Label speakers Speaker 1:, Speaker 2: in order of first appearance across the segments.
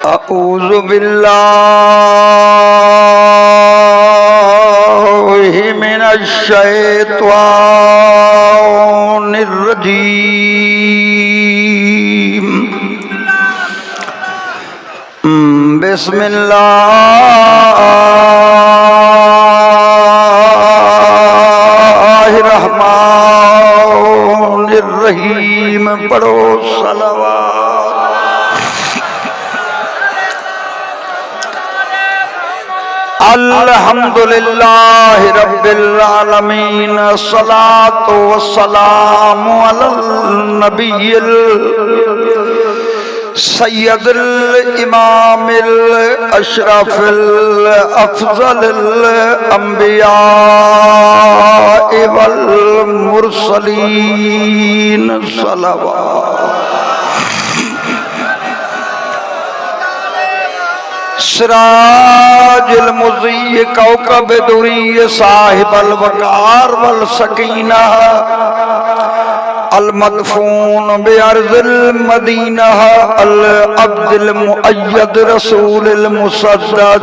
Speaker 1: अऊज़ु बिल्लाहि मिनश्शैतानिर्रजीम। बिस्मिल्लाहिर्रहमानिर्रहीम। पढ़ो सलावत। अल्हम्दुलिल्लाहि रब्बिल आलमीन। सलातो वस्सलामु अलल नबिय्यिल सय्यदिल इमामिल अशरफिल अफज़लिल अंबिया वल मुरसलीन। सलावत। सिराजुल मुज़ीय कौकब दुरी साहिबल वकार वल सकीना अल मदफून बिअर्ज़िल मदीना अल अब्दिल मुअय्यद रसूलिल मुसद्दद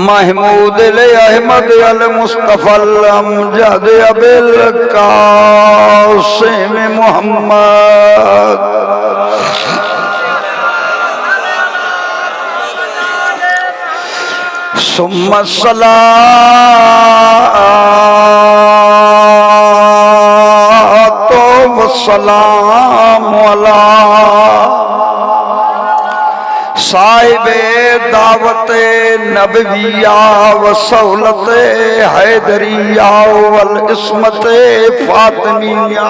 Speaker 1: महमूद अहमद अल मुस्तफ़ल अमजद अबिल कासिम मुहम्मद। सुम्मा सलातो वस्सलामु अला साहिबे दावते नबविया व सहूलते हैदरिया वल इस्मते फातिमिया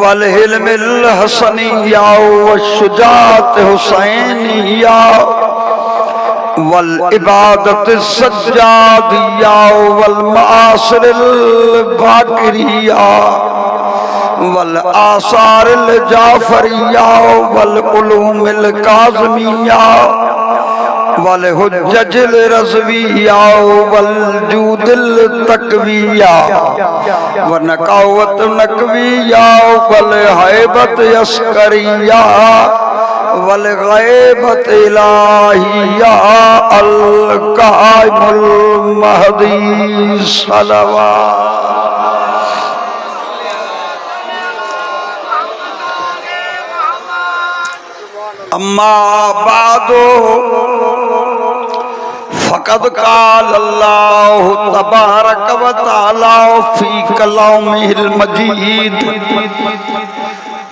Speaker 1: वल हिल्मिल हसनिया व शुजात हुसैनिया वल इबादत सज्जादिया वल मासरिल बाकरिया वल आसारिल जाफरिया वल उलूमिल काज़मिया वल हुज्जजिल रज़विया वल जूदिल तकविया व नकावत नकविया वल हैबत अस्करिया वल गैबत इलाहिया अल काइमुल महदी। सलावत। अम्मा बादो फ़क़द क़ाल अल्लाहु तबारक व तआला फ़ी कलामिहिल मजीद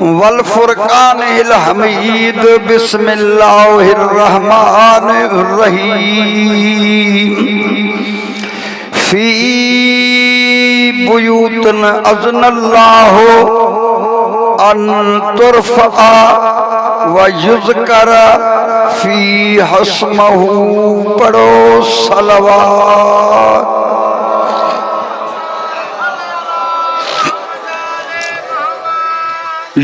Speaker 1: वल फुरक़ानिल हमीद। बिस्मिल्लाहिर रहमानिर रहीम। फ़ी बुयूतिन अज़नल्लाहु अन तुरफ़अ व युज़कर फ़ी हस्महु। पढ़ो सलावत।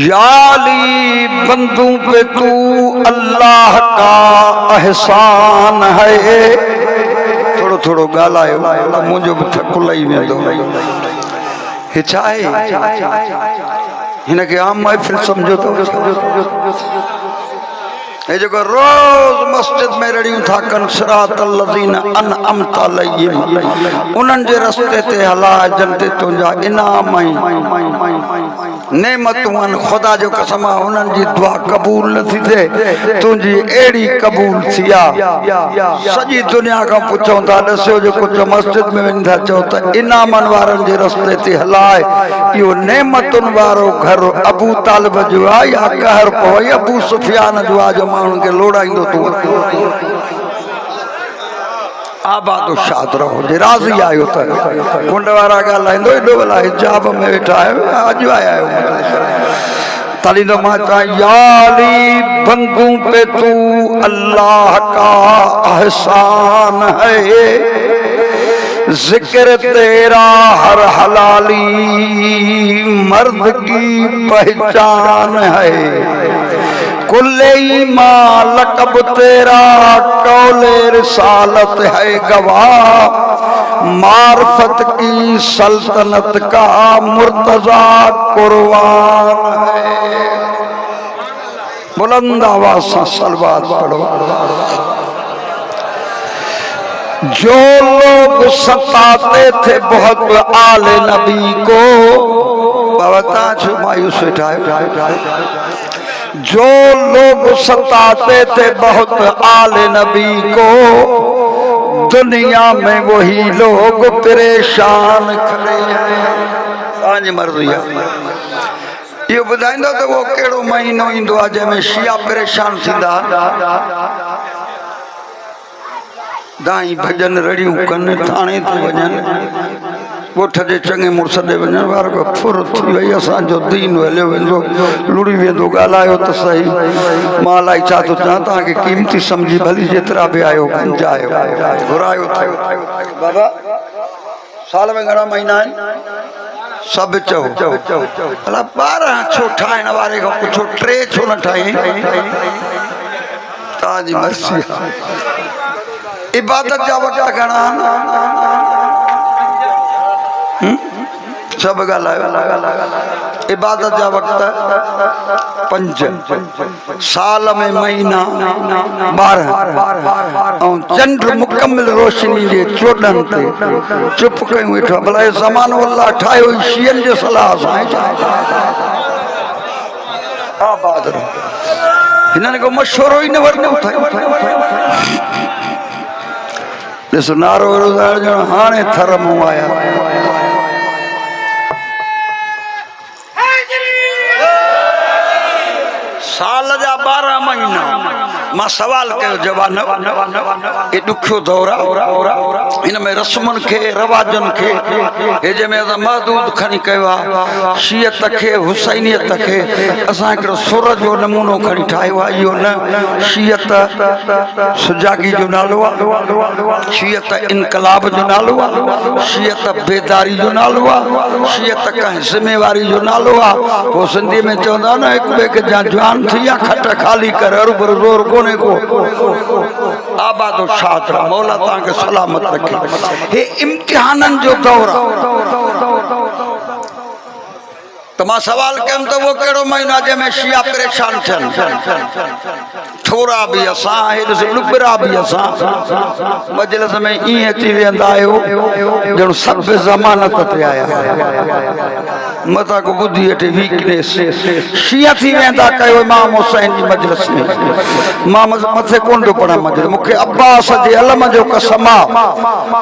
Speaker 1: याली बंदू पे तू अल्लाह का एहसान है। थोड़ो थोड़ो ॻाल्हायो मुंहिंजो बि थक लही वेंदो। हिचाए हिनखे आम महफ़िल सम्झो तो। हे जेको रोज़ मस्जिद में रड़ियूं था कनि सिरातल लज़ीना अनअमत अलैहिम, उन्हनि जे रस्ते ते हलाए जन ते तुंहिंजा इनाम नेमतूं आहिनि। ख़ुदा जो कसम आहे उन्हनि जी दुआ क़बूल न थी थिए, तुंहिंजी अहिड़ी क़बूल थी आहे। सॼी दुनिया खां पुछूं था, ॾिसो जो कुझु मस्जिद में वञी था चओ त इनामनि वारनि जे रस्ते ते हलाए, इहो नेमतुनि वारो घर अबू तालिब जो आहे या कहर पवई अबू सुफियान जो आहे जो माण्हुनि खे लोड़ाईंदो तूं आबादो शाद रहो। जे राज़ी आहियो त कुंड वारा ॻाल्हाईंदो, एॾो भला हिजाब में वेठा आहियो, अॼु आया आहियो ताली तो मां चाह याली बंदू पे तू अल्लाह का एहसान है। जिक्र तेरा हर हलाली मर्द की पहचान है। कुल्ले ईमान लक़ब तेरा कौले रिसालत है गवाह। मार्फत की सल्तनत का मुर्तजा कुर्बान है। बुलंद आवाज से सलवात पढ़ो। जो लोग सताते थे बहुत आले नबी को, बाबा मायूस उठाए। जो लोग सताते थे बहुत आले नबी को, दुनिया में वही लोग परेशान खड़े हैं। आज मर्जी ये ॿुधाईंदो त वो कहिड़ो महीनो ईंदो आहे जंहिंमें शिया परेशान थींदा, दाई भजन रड़ियूं कनि, थाणे ते वञनि, ॻोठ जे चङे मुड़ुस ॾे वञण वारो को फुर थी वई, असांजो दीन हलियो वेंदो, लुड़ी वेंदो। ॻाल्हायो त सही, मां अलाए छा थो चवां, तव्हांखे क़ीमती सम्झी भली जेतिरा बि आयो गंजायो घुरायो थियो। बाबा साल में घणा महीना आहिनि? सभु चओ। अला 12 छो ठाहिण वारे खां पुछो 3 छो न ठाही? तव्हांजी मर्ज़ी। इबादत जा वक़्त घणा? सब ॻाल्हायो। इबादत जा वक़्त 5, साल में महीना 12 ऐं चंड मुकम्मल रोशनी जे 14 ते चुप कयूं वेठो। भला हे ज़मानो अल्लाह ठाहियो शियनि जे सलाह सां। हिननि को मशवरो ई न वरितो अथई। ॾिस नारो ॼण हाणे थर मूं आया। साल जा 12 महीना मां सवाल कयो, जवाब न। ये ॾुखियो दौर आहे, हिन में रस्मुनि खे रवाजनि खे हे जंहिंमें महदूद खणी कयो आहे। शियत खे हुसैनियत खे असां हिकिड़ो सुर जो नमूनो खणी ठाहियो आहे। इहो न शियत सुजागी जो नालो आहे, शियत इनकलाब जो नालो आहे, शियत बेदारी जो नालो आहे, शियत कंहिं ज़िम्मेवारी जो नालो आहे। पोइ सिंधी में चवंदा न हिक ॿिए खे जवान थी या खट खाली कर, अरुबर ज़ोर कोन्हे को। आबादो शाद रहो, मौला तव्हांखे सलामत रखे। हे इम्तिहाननि जो दौर आहे। तो मां सवाल कयमि त वो कहिड़ो महीनो आहे जंहिंमें शिया परेशान थियनि? थोरा बि असां, हेॾो लुबरा बि असां मजलिस में ईअं थी वेंदा आहियो ॼण सभु ज़मानत ते आया, मथां को ॿुधी अठे वीकनेस शिया थी वेंदा कयो। इमाम हुसैन जी मजलिस में मां मथे कोन थो पढ़ां मजलिस, मूंखे अब्बास जे अलम जो कसम आहे,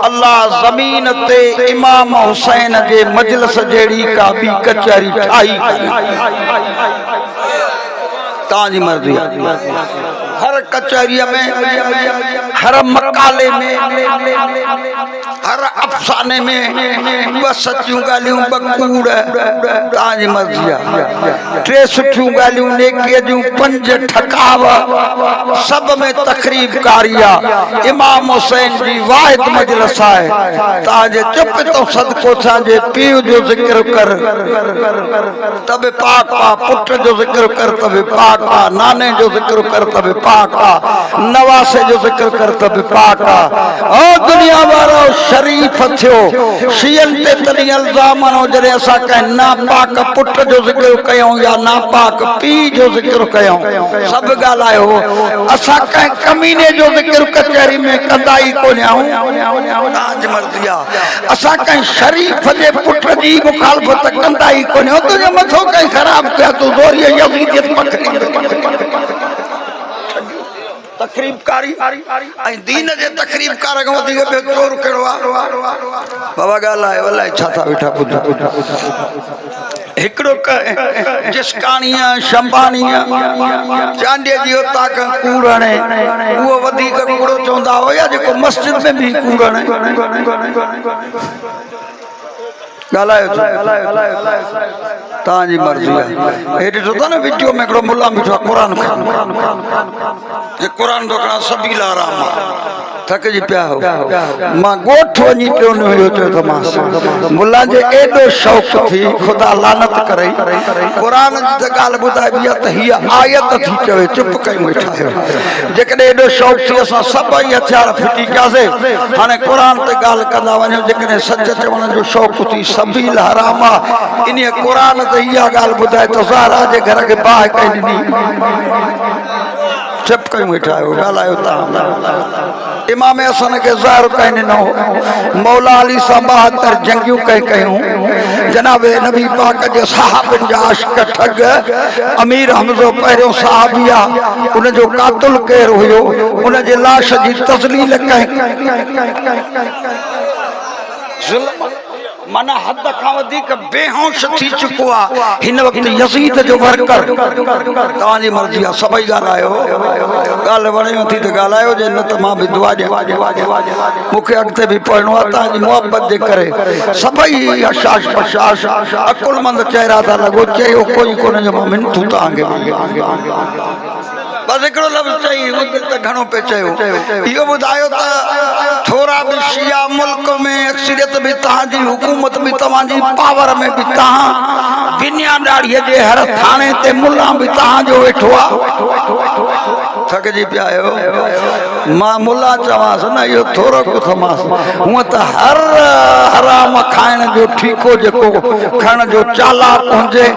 Speaker 1: अल्लाह ज़मीन ते इमाम हुसैन जे मजलिस जहिड़ी का बि कचहरी ठाही। तव्हांजी मर्ज़ी आहे। हर कचहरीअ में, हर मकाले में, हर अफ़साने में 2 सचियूं ॻाल्हियूं 2 कूड़। तव्हांजी मर्ज़ी आहे। 3 सुठियूं ॻाल्हियूं नेकीअ जूं, 5 ठकाव, सभ में तक़रीबकारी आहे। इमाम हुसैन जी वाहिद मजलिस आहे। तव्हांजे चुप तो सदको तव्हांजे पीउ जो ज़िक्र कर त बि पाक आहे, पुट जो ज़िक्र कर त बि पाक आहे, नाने जो ज़िक्र कर त बि पाक आहे, नवासे जो ज़िक्र कर त बि पाक आहे। ओ दुनिया वारो शरीफ थियो, शियनि ते तॾहिं इल्ज़ाम न जॾहिं असां कंहिं नापाक पुट जो ज़िक्र कयूं या नापाक पीउ जो ज़िक्र कयूं। सभु ॻाल्हायो, असां कंहिं कमीने जो ज़िक्र कचहरी में कंदा ई कोन आहियूं। तव्हांजी मर्ज़ी आहे। असां कंहिं शरीफ जे पुट जी मुखालफ़त कंदा ई कोन आहियूं। तुंहिंजो मथो कंहिं ख़राब कया तूं ज़ोरी यज़ीदियत पकड़ी। तकरीबकारी ऐं दीन जे तकरीबकार खां वधीक ॿियो चोर कहिड़ो आहे? बाबा ॻाल्हायो, अलाए छा था वेठा ॿुधो। हिकिड़ो जिसकाणीअ शंबाणीअ चांडीअ जी उतां खां कूड़ हणे, उहो वधीक कूड़ो चवंदा हुया जेको मस्जिद में बि कूड़ हणे। ॻाल्हायो तव्हांजी मर्ज़ी आहे। हेॾे ॾिठो था न वीडियो में हिकिड़ो मुला बीठो आहे क़ुरान खान, क़ुरान दुकान सबील आराम आहे। थकजी पिया हो मां गोठ वञी पियो न हुयो चयो त मां मुल्ला जे एॾो शौक़ थी ख़ुदा लानत करे क़ुरान जी त ॻाल्हि ॿुधाइबी आहे त हीअ आयत थी चवे चुप कयूं वेठा आहियो जेकॾहिं एॾो शौक़ थी असां सभई हथियार फिटी कयासीं हाणे क़ुरान ते ॻाल्हि कंदा वञो जेकॾहिं सच चवण जो शौक़ थी सबील हराम आहे इन क़ुरान ते इहा ॻाल्हि ॿुधाए त ज़ारा जे घर खे बाहि कई ॾिनी चुप कयूं वेठा आहियो ॻाल्हायो तव्हां इमाम हसन के ज़ाहिर कहीं ॾिनो मौला अली सां 72 जंगियूं कयूं जनाब नबी पाक जे सहाबन जा आशिक ठग अमीर हमज़ो पहिरियों सहाबी आहे उन जो कातुल केर हुयो उन जे लाश जी तज़लील कई माना हद खां वधीक बेहोश थी चुको आहे हिन वक्त यज़ीद जो वर्कर तव्हांजी मर्ज़ी आहे सभई ॻाल्हायो ॻाल्हि वणेव थी त ॻाल्हायो जे न त मां बि दुआ ॾियां मूंखे अॻिते बि पढ़णो आहे तव्हांजी मुहबत जे करे सभई हशाश पशाश अकुलमंद चेहरा था लॻो चयो कोई कोन जो मां मिनथूं तव्हांखे बस हिकिड़ो लफ़्ज़ चई त घणो पे चयो इहो ॿुधायो त थोरा बि शिया मुल्क में अक्सरियत बि तव्हांजी हुकूमत बि तव्हांजी पावर में बि तव्हां दुनिया ॾाड़ीअ जे हर थाणे ते मुल्ला बि तव्हांजो वेठो आहे थकजी पिया आहियो मां मुल्ला चवांसि न इहो थोरो को थमांसि हूअं त हर हराम खाइण जो ठीको जेको खण जो चालाक हुजे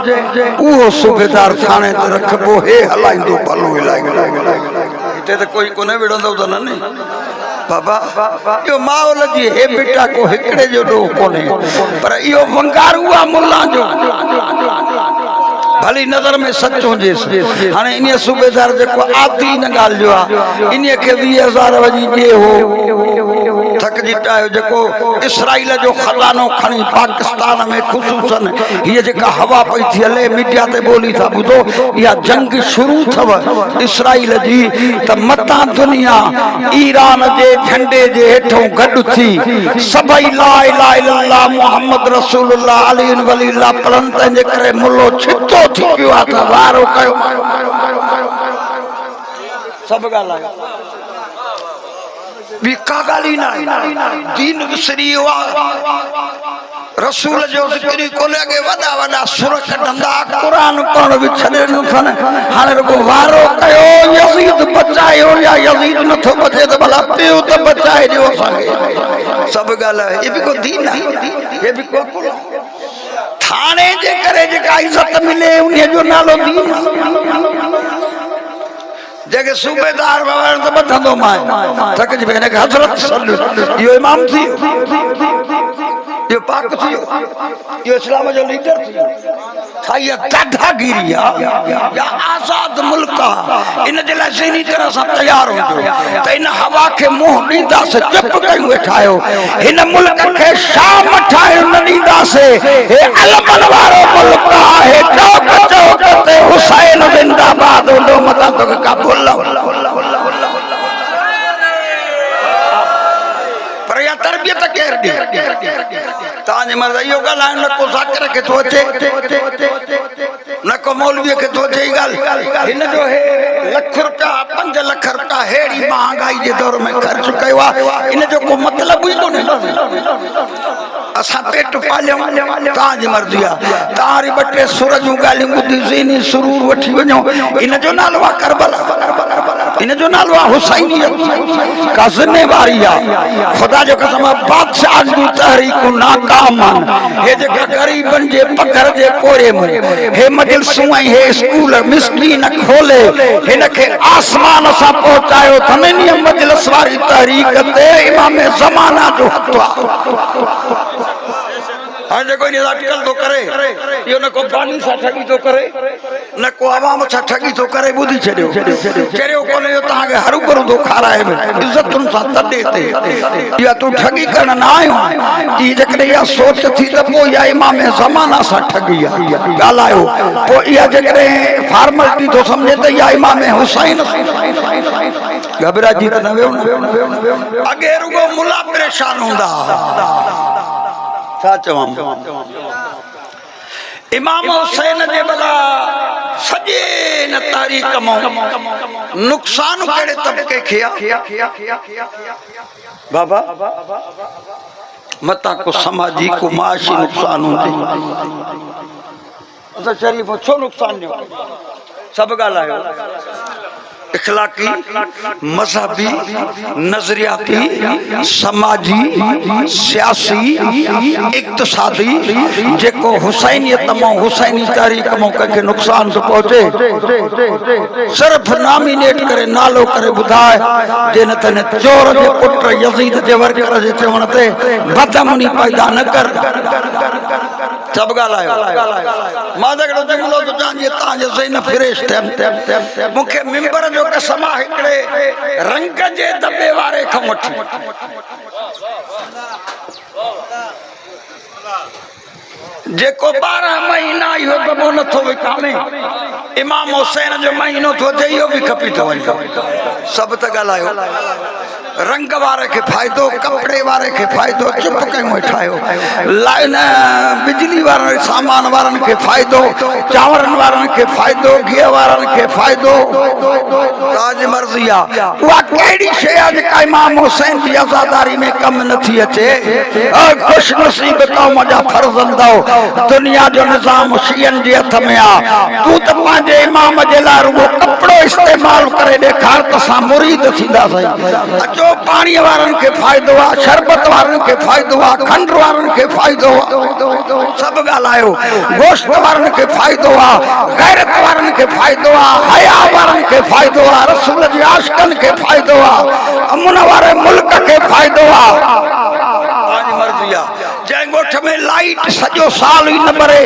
Speaker 1: उहो सूबेदार थाणे ते रखबो हे हलाईंदो भलो इलाही हिते त कोई कोन्हे विढ़ंदो त न बाबा इहो माहौल जी हेबिट आहे को हिकिड़े जो ॾोह कोन्हे पर इहो वंगारू आहे मुल्ला जो भली नज़र में सच हुजेसि हाणे इन सूबेदार जेको आदि इन ॻाल्हि जो आहे इन खे 20,000 वञी ॾे हो थकजी पिया आहियो जेको इसराइल जो खज़ानो खणी पाकिस्तान में ख़ुसूसन हीअ जेका हवा पई थी हले मीडिया ते ॿोली था ॿुधो इहा जंग शुरू अथव इसराइल जी त मतां दुनिया ईरान जे झंडे जे हेठों गॾु थी सभई ला इलाहा इल्लल्लाह मुहम्मद रसूलुल्लाह अली वलील्लाह पढ़नि तंहिंजे करे मुल्लो छितो थी पियो आहे त वारो कयो सभु ॻाल्हायो ॿी का ॻाल्हि ई न दीन विसरी वियो आहे रसूल जो ज़िक्र कोन्हे अॻे वॾा वॾा सुर कढंदा क़ुरान पढ़ण बि छॾे नथनि हाणे रुगो वारो कयो यज़ीद बचायो या यज़ीद नथो बचे त भला पियो त बचाए ॾियो असांखे सभु ॻाल्हि हे बि को दीन आहे हे बि को थाणे जे करे जेका इज़त मिले उन जो नालो दीन जेके सूबेदार बाबा त ॿधंदो मां थकजी पए हिनखे हज़रत इहो इमाम थी इहो पाक थी इहो इस्लाम जो लीडर थी इहा दादागिरी आहे या आज़ाद मुल्क आहे इन जे लाइ सही तरह सां तयार हुजो त इन हवा खे मुंहुं ॾींदासीं चुप कयूं वेठा आहियो हिन मुल्क खे शाम ठाहिण न ॾींदासीं हे अलमन वारो मुल्क आहे चौक चौक ते हुसैन जिंदाबाद ओॾो मथां तोखे का भुल पर इहा तरबियत केरु ॾे तव्हांजे मर्ज़ इहो ॻाल्हाइण न को ज़ाकिर खे थो अचे न को मौलवीअ खे थो अचे ॻाल्हि हिन जो लख रुपया 5 लख रुपया हेड़ी महांगाई जे दौर में ख़र्च कयो आहे इन जो को मतिलबु ई कोन्हे असां पेट पालियूं तव्हांजी मर्ज़ी आहे तव्हां 2 सुर जूं ॻाल्हियूं ॿुधी ज़हनी सुरूर वठी वञो इन जो नालो आहे करबला इन जो नालो आहे हुसैनियत का ज़िम्मेवारी आहे ख़ुदा जो कसम बादशाह जूं तहरीकूं नाकाम हे जेका ग़रीबनि जे पघर जे पोरे में हे मजलिसूं ऐं हे स्कूल मिस्कीन खोले हिन खे आसमान सां पहुचायो अथनि इन मजलिस वारी तहरीक ते इमाम ज़माना जो हथ आहे हाणे जेको इन अटकल थो करे इहो न को बानी सां ठगी थो करे न को आवाम सां ठगी थो करे ॿुधी छॾियो चरियो कोन्हे तव्हांखे हरू थो खाराए इज़तुनि सां तॾे ते इहा तूं ठगी करण न आयो ई जेकॾहिं इहा सोच थी त पोइ इहा इमाम ज़माना सां ठगी आहे ॻाल्हायो पोइ इहा जेकॾहिं फॉर्मेलिटी थो सम्झे त इहा इमाम हुसैन घबराइजी त न वियो अॻे रुगो मुला परेशान हूंदा छा चवां इमाम हुसैन जे भला सजे न तारीख मो नुकसान केड़े तबके खिया बाबा मता को समाजी को माशी नुकसान होते तो शरीफ छो नुकसान सब गाल इखलाकी मजहबी नजरियाती समाजी सियासी इक्तसादी जेको हुसैनियत मो हुसैनी तारीख मो के नुकसान तो पहुंचे सिर्फ नॉमिनेट करे नालो करे बुधाए जिन तने चोर जे पुट यजीद जे वर्कर जे चवण ते बदमनी पैदा न कर सब गालायो मां जगड़ो जुमलो तो जान ये तां जे न फ्रेश थे मुखे मिंबर जो कसमा हिकड़े रंग जे दबे वारे खां वठी जेको 12 महीना इहो दबो नथो विकामे इमाम हुसैन जो महीनो थो अचे इहो भी खपी थो वञे सब त ॻाल्हायो रंग वारे के फायदो कपड़े वारे के फायदो चुप कयूं ठायो लाइन बिजली वारन सामान वारन के फायदो चावरन वारन के फायदो घी वारन के फायदो ताज मर्जी आ वा केड़ी शे आज का इमाम हुसैन की आजादारी में कम नथी अचे और खुश नसीब कौम जा फर्जंदो दुनिया जो निजाम शियन जे हथ में आ तू त पांजे इमाम जे ला वो कपड़ो इस्तेमाल करे देखार त सा मुरीद थींदा सही जो पानी वारन के फायदो आ शरबत वारन के फायदो आ खंड वारन के फायदो आ सब गालायो गोश्त वारन के फायदो आ गैरत वारन के फायदो आ हया वारन के फायदो आ रसूल जी आशिकन के फायदो आ अमन वारे मुल्क के फायदो आ ताजी मर्जी आ जै गोठ में लाइट सजो साल ही न बरे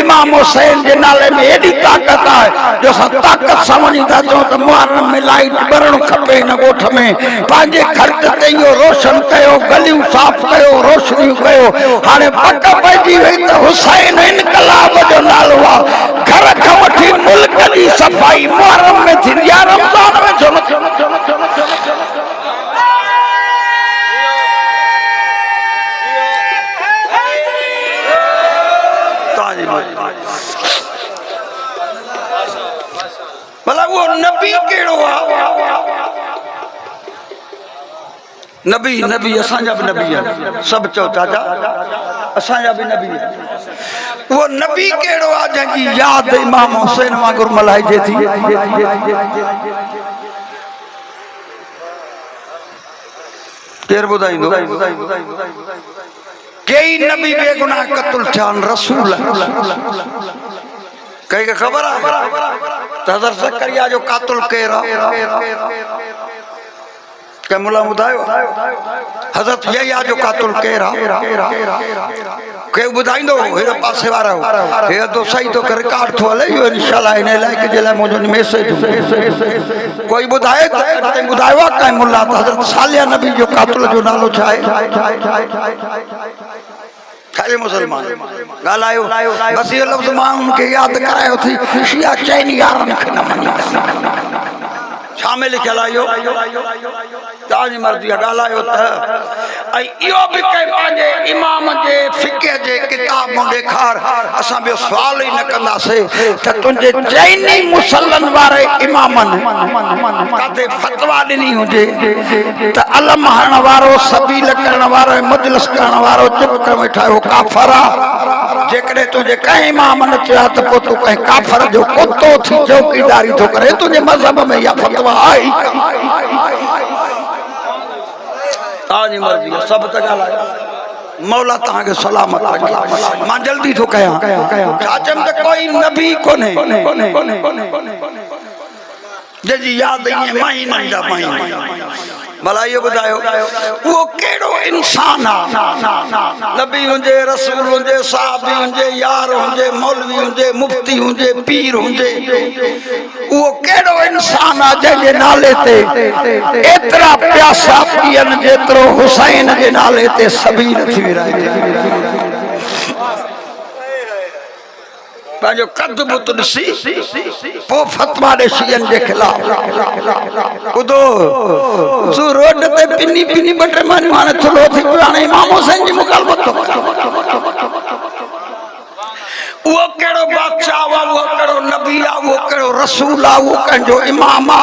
Speaker 1: इमाम हुसैन जे नाले में एडी ताकत है जो सा ताकत समझदा जो त मुहर्रम में लाइट बरण खपे न गोठ में पांजे खर्च ते यो रोशन कयो गलियूं साफ कयो रोशनी कयो हाने पक पइजी वई त हुसैन इनकलाब जो नालो आ घर खां वठी मुल्क जी सफाई मुहर्रम में थी या रमजान में जो भला वो नबी केड़ो आ नबी नबी असांजा भी नबी है सब चो चाचा असांजा भी नबी है वो नबी केड़ो आ जंगी याद इमाम हुसैन वांगुर मल्हाई जे थी केर बुधाइंदो कई नबी बेगुनाह कत्ल थियान रसूल कई के खबर आ हज़रत ज़करिया जो कातुल केरा के मुला बुधायो हज़रत यहया जो कातुल केरा के बुधाइंदो हेरे पासे वारो हे तो सही तो कर रिकॉर्ड थो हले यो इंशाल्लाह इन लाइक जे ला मुजो मैसेज कोई बुधाए त बुधायो का मुला हज़रत सालिया नबी जो कातुल जो नालो छाए खाली मुसलमान गालायो बस ये लफ्ज मां उनके याद करायो थी शिया चैनी यारन के न मनी शामिल लिखलायो ताजी मर्जी गालायो त आई इयो भी कई पांजे इमाम जे फिके जे किताब में देखार असा बे सवाल ही न कंदा से त तुझे चैनी मुसल्लन वाले इमामन काते फतवा दिनी हुजे त अलम हरण वारो सबील करण वारो मजलिस करण वारो चुप कर बैठा हो काफरा जेकड़े तुझे कई इमाम न चया त पो तू कई काफर जो कुत्तो थी चौकीदारी तो करे तुझे मजहब में या फतवा आई ताजी मर्जी सब त गाला मौला तहां के सलामत रखे मां जल्दी तो कया चाचम त कोई नबी कोने जी याद है माई नंदा माई भला ये बुधायो वो केड़ो इंसान आ नबी हुंजे रसूल हुंजे साहबी हुंजे यार हुंजे मौलवी हुंजे मुफ्ती हुंजे पीर हुंजे वो केड़ो इंसान आ जे नाले ते एतरा प्यासा पियन जेतरो हुसैन जे नाले ते सबीर थी विराए जो कद बुत सी पो फतवा दे शियन जे खिलाफ उदो सु रोड ते पिनी पिनी बटे मानी माने थलो थी पुराने इमाम हुसैन जी मुखालफत वो कड़ो बादशाह आ, वो कड़ो नबी आ, वो कड़ो रसूल आ, वो कंजो इमाम आ,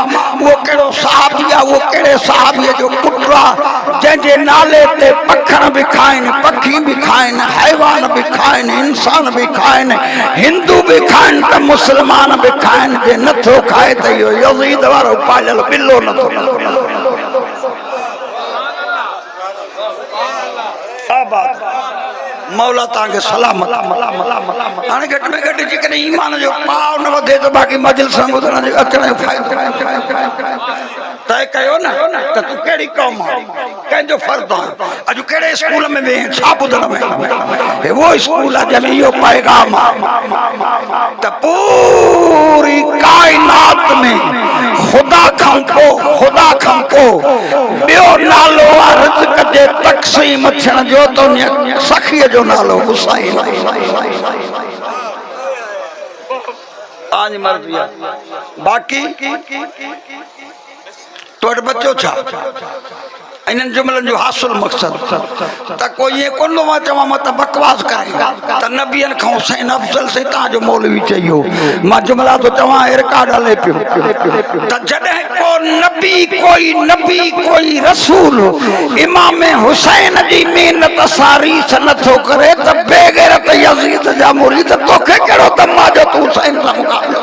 Speaker 1: वो कड़ो साहबी आ, वो कड़े साहबी जो पुट आ जंहिंजे नाले ते पखर भी खाइन, पखी भी खाइन, हैवान भी खाइन, इंसान भी खाइन, हिंदू भी खाइन त मुसलमान भी खाइन, जे नथो खाए त इहो यज़ीद वारो पालियल बिल्लो नथो। मौला ताके सलामत हाणे घट में घट जेकॾहिं ईमान जो पाव न वधे तो बाक़ी मजलिस ॿुधण जो अचण जो फ़ाइदो तय कयो न त तूं कहिड़ी क़ौम आहे, कंहिंजो फ़र्ज़ु आहे। अॼु कहिड़े स्कूल में वेह छा ॿुधण में हे वो स्कूल आहे जंहिंमें इहो पैगाम आहे त पूरी काइनात में खुदा खां पोइ ॿियो नालो आहे रिज़्क़ जे तक़सीम थियण जो त उन सखीअ जो नालो हुसैन। आज मर्जी बाकी तो बच्चो छा इन जुमलन जो हासिल मकसद त कोई ये कोन मां चवां मां त बकवास करे त नबियन खां हुसैन अफजल से ता जो मौलवी चयो मां जुमला तो चवां रिकॉर्ड हले पियो त जॾहिं कोई नबी कोई रसूल इमाम हुसैन जी मेहनत सारीस नथो करे त बेगैरत यजीद जा मुरीद तोखे केड़ो दमा जो तू हुसैन सां मुकाबलो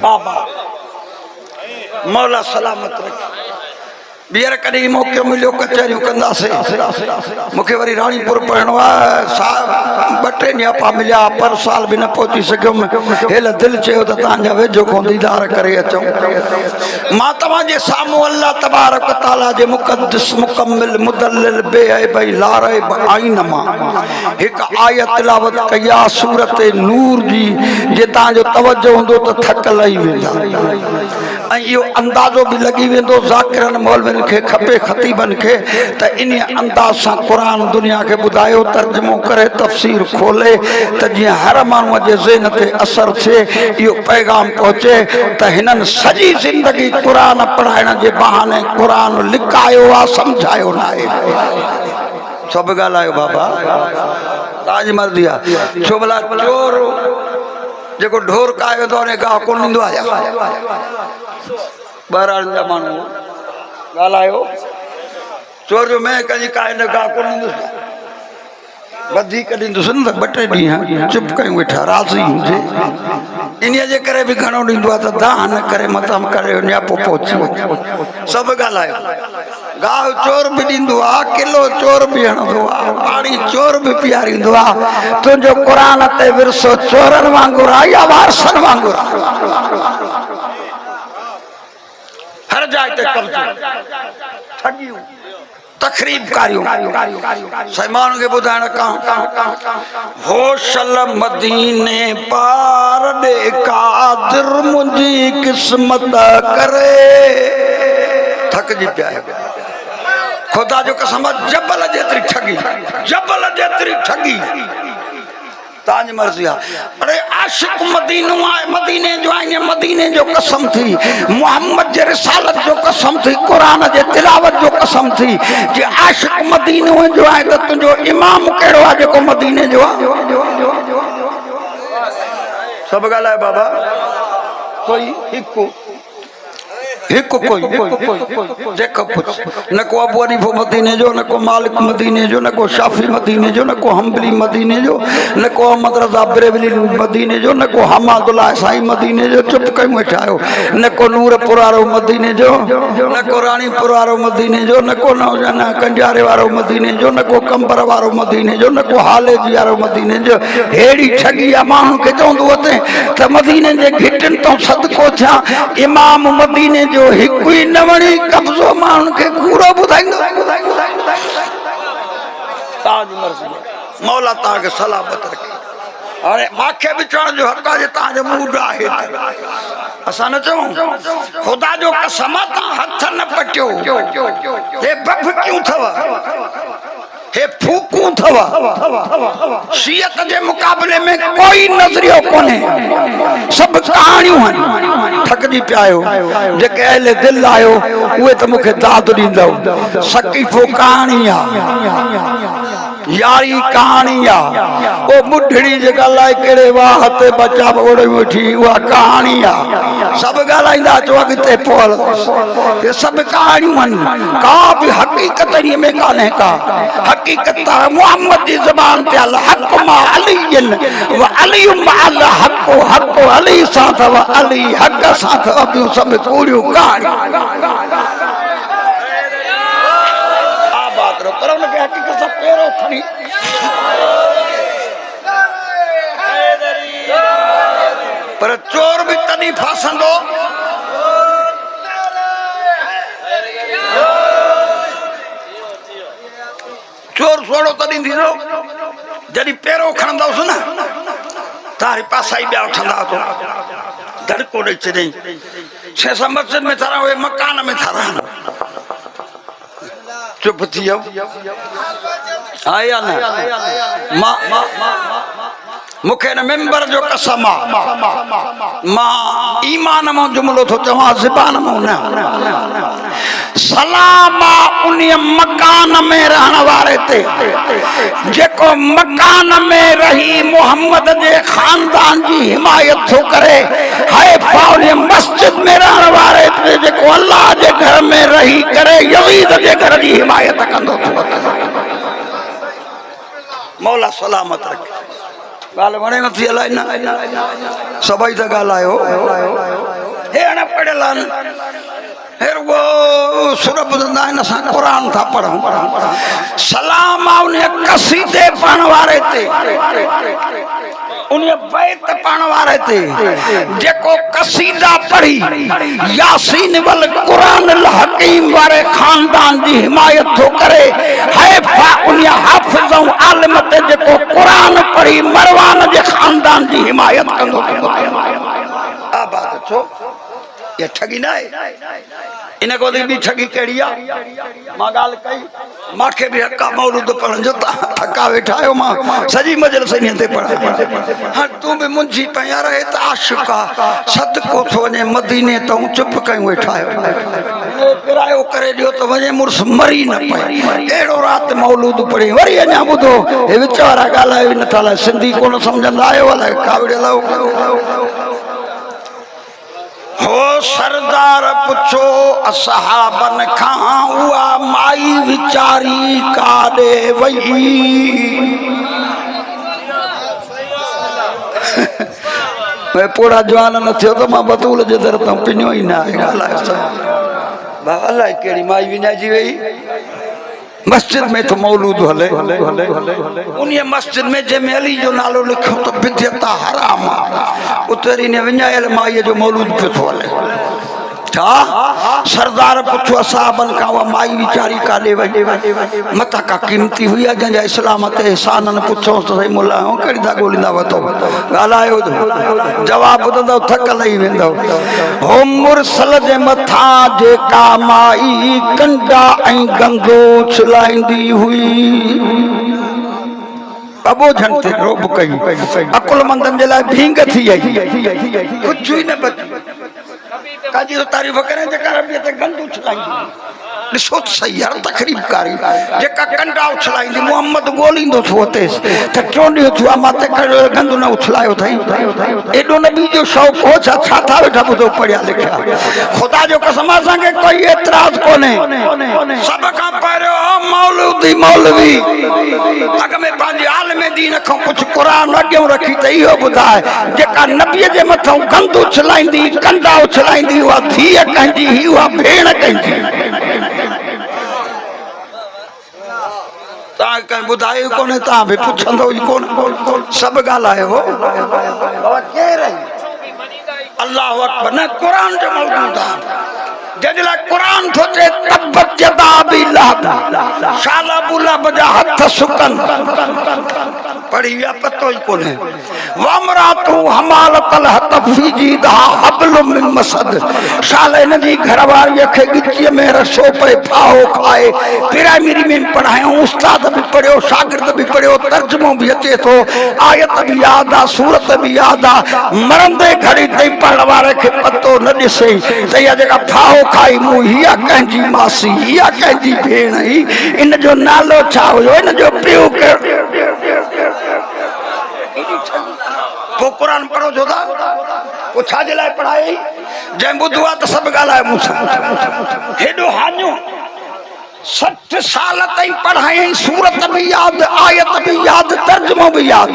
Speaker 1: बाबा मौला सलामत रखे। ॿीहर कॾहिं मौक़ो मिलियो कचहरियूं कंदासीं। मूंखे वरी राणीपुर पढ़णो आहे, 2-3 ॾींहं पा मिलिया पर साल बि न पहुची सघियुमि। हेल दिलि चयो त तव्हांजा वेझो खां दीदार करे अचूं। मां तव्हांजे साम्हूं अल्लाह तबारक व तआला जे मुक़द्दस मुकम्मिल मुदल्लिल बेअइबी लारइब आइन मां हिकु आयत तिलावत कई आहे सूरत नूर जी, जे तव्हांजो तवजो हूंदो त थक लही वेंदा ऐं इहो अंदाज़ो बि लॻी वेंदो ज़ाकिरनि मौलवियुनि खे खपे ख़तीबनि खे त इन अंदाज़ सां क़ुर दुनिया खे ॿुधायो, तर्जुमो करे, तफ़सीर खोले त जीअं हर माण्हूअ जे ज़हन ते असर थिए, इहो पैगाम पहुचे त हिननि सॼी ज़िंदगी क़ुर पढ़ाइण जे बहाने क़ुर लिकायो आहे, सम्झायो न आहे। सभु ॻाल्हायो बाबा, ताज मर्ज़ी आहे। छो भला चोर जेको ढोर कायो तो ने गाह कोन ॾींदो आहे, ॿाहिरां जा माण्हू ॻाल्हायो चोर जो मैं कंहिंजी काए न गाह कोन ॾींदुसि, वधीक ॾींदुसि न त 2-3 ॾींहं चुप कयूं वेठा राज़ी हुजे, इन जे करे बि घणो ॾींदो आहे त दाह न करे मतम करे न्यापो पहुची वञे। सभु ॻाल्हायो, गाह चोर बि ॾींदो आहे, किलो चोर बि हणंदो आहे, पाणी चोर बि पीआरींदो आहे। तुंहिंजो क़ुर ते विरसो चोरनि वांगुरु आहे या वारसनि वांगुरु आहे? हर जाइ ते कब्ज़ो, ठगियूं, तकरीबकारियूं, सैमान के बुधाइण का होशल मदीने पार दे कादिर मुंजी किस्मत करे थक जी पिया खुदा जो कसम जबल जेतरी ठगी, जबल जेतरी ठगी ताज मर्जी आहे। अरे आशिक मदीनो आहे, मदीने जो आहे, मदीने जो कसम थी, मोहम्मद जे रिसालत जो कसम थी, कुरान जे तिलावत जो कसम थी, जे आशिक मदीने जो आहे त तुंहिंजो इमाम कहिड़ो आहे जेको मदीने जो आहे? सभु ॻाल्हाए बाबा, कोई हिकु कोई देखो न को अबू हनीफा मदीने जो, न को मालिक मदीने जो, न को शाफी मदीने जो, न को हम्बली मदीने जो, न को अहमद रज़ा बरेलवी मदीने जो, न को हमादुल्लाह साईं मदीने जो, चुप कयूं वेठा आहियो, न को नूरपुर वारो मदीने जो, न को राणीपुर वारो मदीने जो, न को न कंजारे वारो मदीने जो, न को कंबर वारो मदीने जो, न को हालेजी वारो मदीने जो। हेड़ी ठगी आहे माण्हू खे चवंदो अचे त मदीने जे घिटनि तो सदको थिया, इमाम मदीने जो हिकु ई न वणी कब्ज़ो माण्हुनि खे कूड़ो ॿुधाईंदो। मौला तव्हांखे सलामत रखे। हाणे मूंखे बि चवण जो हक़ आहे जे तव्हांजो मूड आहे, असां न चऊं ख़ुदा जो कसम तव्हां हथ न पटियो, हे बफकियूं अथव, हे फूकूं थव, शियत जे मुकाबले में कोई नजरियो कोन्हे, सब कहानियूं आहिनि। थकजी पिया आहियो, जेके अहले दिल आहियो उहे त मूंखे दाद ॾींदव, सकीफ़ो कहाणी आहे, यारी कहानी आ ओ बुढ़ड़ी जे गलाए केड़े वाह ते बच्चा ओड़े उठी वा कहानी आ सब गलाइंदा चो अगते पोल ये सब कहानियूं का भी हकीकत में काने का हकीकत मोहम्मद की ज़बान ते अल हक मा अलीन व अली मा अल हक हक अली साथ व अली हक साथ अब सब पूरियों कहानी आ बात रो पर उनके हकीकत सब पेरो खड़ी पर चोर भी तनी फासंदो चोर सोड़ो तनी दीदो जड़ी पेरो खणंदोस ना तारे पासा ही बिया उठंदा तो धड़को दे चई छे मस्जिद में थारा हुए मकान में थारा चुप थी आया ना मां मुखे न मेंबर जो कसम मां ईमान में जुमलो तो चवा ज़बान में ना सलाम उन मकान में रहन वाले ते जेको मकान में रही मोहम्मद जे खानदान की हिमायत थो करे है फाउल मस्जिद में रहन वाले ते जेको अल्लाह जे घर में रही करे यजीद जे घर की हिमायत कंदो मौला सलामत रखे गाल वणे नथी हलाई ना सभई त ॻाल्हायो हे अण पढ़ियल फिर वो सुर ॿुधंदा आहिनि असां क़ुरान था पढ़ूं सलाम आहे उन कसीदे पढ़ण वारे ते उन बैत पढ़ण वारे ते जेको कसीदा पढ़ी यासीन वल क़ुरान अल हकीम वारे खानदान जी हिमायत थो करे है उन हाफ़िज़ ऐं आलिम ते जेको क़ुरान पढ़ी मरवान जे खानदान जी हिमायत कंदो आ बात छो ये ठगी ना है इन को भी ठगी कड़ी आ मां गाल कई माखे भी हक्का मौलूद पढ़न जो थका वेठायो मां सजी मजलिस ने ते पढ़ा हां तू भी मुंजी पया रहे त आशिका सदको थो ने मदीने तो चुप कयो वेठायो किरायो करे दियो तो वने मुर्स मरी न पए एड़ो रात मौलूद पढ़ी वरी अना बुधो ए विचारा गालायो न थाला सिंधी कोन समझंदा आयो वाला कावड़े लाओ हो सरदार पुछो असहाबन खां उआ माई विचारी काॾे वई मैं पूरा जवान न थियो तो मां बतूल जे दर तो पिनियो ही ना बाबा अल्लाह केड़ी माई विञाइजी वई मस्जिद में तो मौलूद हले उन मस्जिद में जंहिंमें अली जो नालो लिखो तो बिदअत हराम उतरी ने विञायल माई जो मौलूद पे थो हले छा सरदार पुछो असाबन का वा माई विचारी काॾे वई मता का कीमती हुई जंहिंजा इस्लाम ते एहसानन पुछो तो सही मुल्ला हो कड़ी दा गोलिंदा वतो ॻाल्हायो जवाब ॿुधंदो थक लही वेंदो हो मुरसल जे मथा जेका माई कंडा ऐं गंगो छलाईंदी हुई अबो झंटे रोब कई अकुल मंदन जे लाइ भींग थी आई कुछ ही न बच काजी तो तारीफ करें जेका रबी ते गंदू छलाईंदी ॾिसो त सही यार तकरीबकारी जेका कंडा उछलाईंदी मोहम्मद गोलींदो थो तेस त टियों ॾींहुं थियो मां ते गंदू न उछलायो अथई एॾो नबी जो शौक़ हो छा था वेठा ॿुधो पढ़िया लिखिया ख़ुदा जो कसम असांखे कोई एतिराज़ कोन्हे सभ खां पहिरियों मौलूदी मौलवी अॻ में पंहिंजे आलिम दीन खां कुझु क़ुरान अॻियां रखी त इहो ॿुधाए जेका नबीअ जे मथां गंदु उछलाईंदी कंडा उछलाईंदी उहा धीअ कंहिंजी ही उहा भेण कंहिंजी कहीं बुधाई कोने ता भी पुछंदो ही कोन सब ॻाल्हायो हो बाबा केर है अल्लाह अकबर न कुरान जो मौजूद है जजला कुरान थो चे तब्बत यदा बि लहब शाला बुला बजा हथ सुकन पढ़ी या पतो ही कोने वमरातु हमालतल हतफी जीदा हबल मिन मसद शाले नदी घरवारी के गिची में रसो पे फाओ खाए प्राइमरी में पढ़ायो उस्ताद भी पढ़ियो शागिर्द भी पढ़ियो तर्जुमो भी अचे तो आयत भी याद आ सूरत भी याद आ मरंदे घड़ी ते पढ़ण वारे के पतो न ॾिसे त इहा जेका फाहो खाई मूं हिया कंहिंजी मासी हिया कंहिंजी भेण ही इन जो नालो छा हुयो इन जो पियो पोइ क़ुर पढ़ो छो था पोइ छाजे लाइ पढ़ाई जंहिं ॿुधो आहे त सभु ॻाल्हाए मूंसां हेॾो हाञो 60 साल ताईं पढ़ाई सूरत भी याद आयत भी याद तर्जुमो भी याद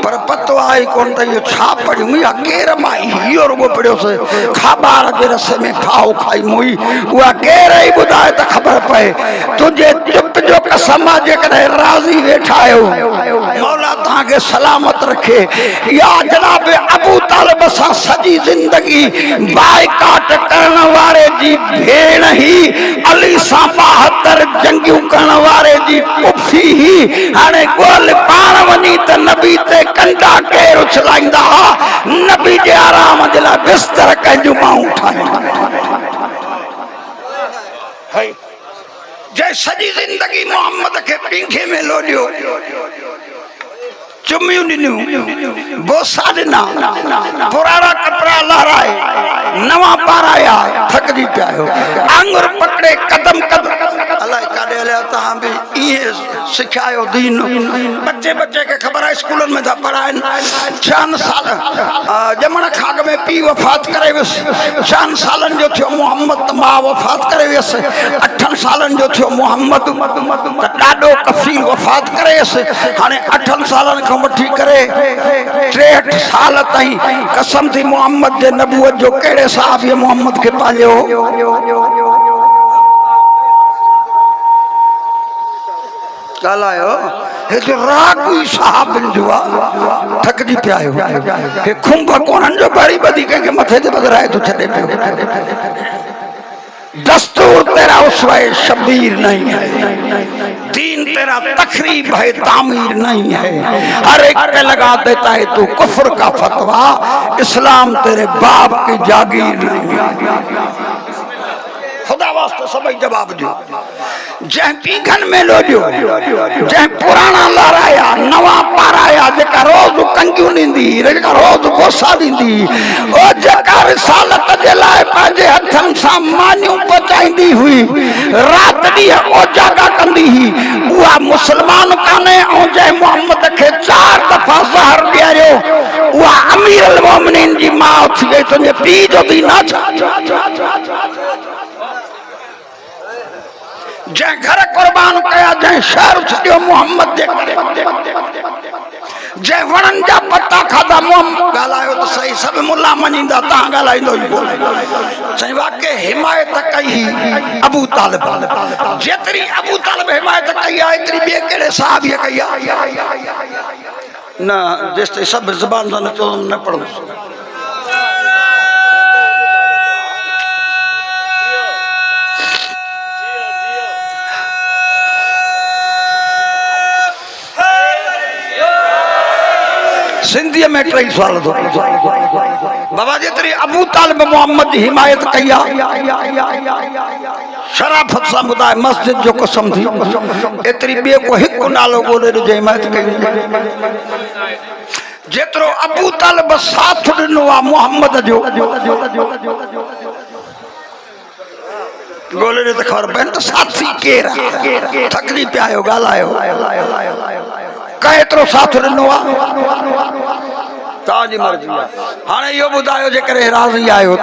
Speaker 1: पर पतो आहे कोन त इहो छा पढ़ियो या केर मां इहो रुगो पढ़ियो से खाबार जे रसे में फाओ खाई मुई उहा केर ई ॿुधाए त ख़बर पए तुंहिंजे चुप जो कसम आहे जेकॾहिं राज़ी वेठा आहियो मौला तव्हांखे सलामत रखे या जनाब अबू तालिब सां सॼी ज़िंदगी बाइकाट करण वारे जी भेण ही अली सां 72 जंगियूं करण वारे जी पुफी ही हाणे गोल पाण वञी त नबी ते कंदा केर उछलाईंदा नबी जे आराम जे लाइ बिस्तर कंहिंजूं माऊं ठाहियूं जंहिं सॼी ज़िंदगी मोहम्मद खे पींघे में लोॾियो चुमियूं ॾिनियूं बोसा ॾिना पुराणा कपिड़ा लहराए नवां पाराया थकिजी पिया आहियो आंगुर पकड़े कदम कदम अलाए काॾे हलिया तव्हां बि ईअं सिखायो दीन बच्चे खे ख़बर आहे स्कूलनि में था पढ़ाइनि 6 साल ॼमण खां अॻु में पीउ वफ़ात करे वियुसि 6 सालनि जो थियो मोहम्मद त मां वफ़ात करे वियसि 8 सालनि जो थियो मोहम्मद त ॾाढो कफ़ील वफ़ात करे वियसि हाणे 8 सालनि खां वठी करे 63 साल ताईं कसम थी मोहम्मद जे नबूवत जो कहिड़े साहबीअ मोहम्मद खे पालियो ॻाल्हायो हे जो राॻी साहबनि जो आहे थकिजी पिया आहियो हे खुंभ कोन्हनि जो बड़ी बदी कंहिंखे मथे ते बदिराए थो छॾे पियो दस्तूर तेरा उसवाए शबीर नहीं है दीन तेरा तकरीब है तामीर नहीं है हर एक पे लगा देता है तू कुफ्र का फतवा इस्लाम तेरे बाप की जागीर नहीं है खुदा वास्ते सभई जवाब दियो जंहिं पीघन में लोॾियो जंहिं पुराणा लहराया नवां पाराया जेका रोज़ कंगियूं ॾींदी जेका रोज़ बोसा ॾींदी ओ जेका रिसालत जे लाइ पंहिंजे हथनि सां मानियूं पचाईंदी हुई राति ॾींहं ओजागा कंदी हुई उहा मुस्लमान कान्हे ऐं जंहिं मोहम्मद खे 4 दफ़ा ज़हर ॾियारियो उहा अमीर अल मोमिनीन जी माउ थी वई तुंहिंजे पीउ जो दीन आहे जंहिं घर कुर्बान कया जंहिं शहर छॾियो मोहम्मद जे करे जंहिं वणनि जा पता खाधा मोहम्मद ॻाल्हायो त सही सभु मुला मञींदा तव्हां ॻाल्हाईंदो ई कोन साईं वाक़ई हिमायत कई अबू तालिब जेतिरी अबू तालिब हिमायत कई आहे एतिरी ॿिए कहिड़े साहबीअ कई आहे न जेसिताईं सभु ज़बान सां न पढ़ो सिंधी में 3 साल दो बाबा जेतरी अबू तालिब मोहम्मद की हिमायत कई शराफत सां ॿुधाए मस्जिद जो कसम थी एतरी ॿिए को हिकु नालो ॻोल्हे ॾिजे हिमायत कई जेतिरो अबू तालिब साथ ॾिनो आहे मोहम्मद जो ॻोल्हे त ख़बर पए त साथी केर आहे थकिजी पिया आहियो ॻाल्हायो केतिरो साथ ॾिनो आहे तव्हांजी मर्ज़ी आहे हाणे इहो ॿुधायो जेकॾहिं राज़ी आहियो त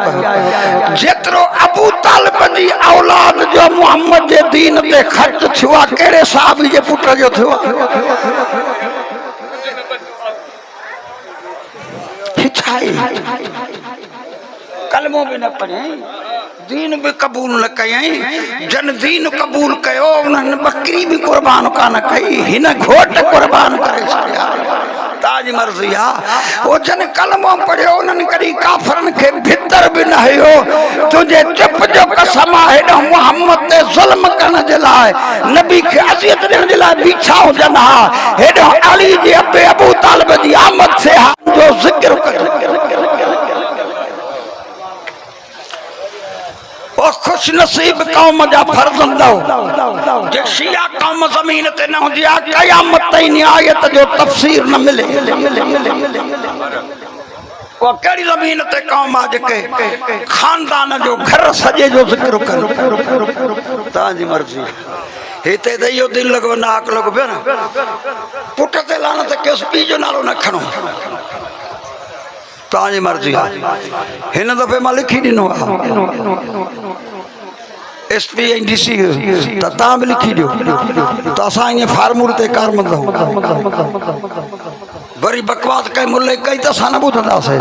Speaker 1: जेतिरो अबू तालिब जी औलाद जो मोहम्मद जे दीन ते ख़र्च थियो आहे कहिड़े साहबी जे पुट जो थियो आहे कलमो भी न पढ़े दीन भी कबूल न कयई जन दीन कबूल कयो उन्हनि बकरी भी कुर्बान कान कई हिन घोट कुर्बान करे छड़िया ताजी मर्जी आ ओ जन कलमो पढ़ियो उन्हनि कदी काफरन के भीतर भी न हयो तुझे चुप जो कसम है मोहम्मद ते जुल्म करण जे लाए नबी के अजियत देण जे लाए बिछाओ जना हेडो अली जे अबे अबू तालिब जी आमद से जो जिक्र कर खुश नसीब कौम जा फर्जंद जे शिया कौम जमीन ते न हुंदी आ कयामत ताईं नियायत जो तफसीर न मिले वो कड़ी जमीन ते कौम आज के खानदान जो घर सजे जो जिक्र कर ताजी मर्जी हिते ते यो दिल लगो नाक लगो बे ना पुट ते लाना ते केस पी जो नालो न खणो ताजी मर्जी हिन दफे मां लिखी दिनो एसपी एंड डीसी ता भी लिखी दियो त असा इन फार्मूले ते कार मंद वरी बकवास कई मुल्ले कई त असा न बुधंदासे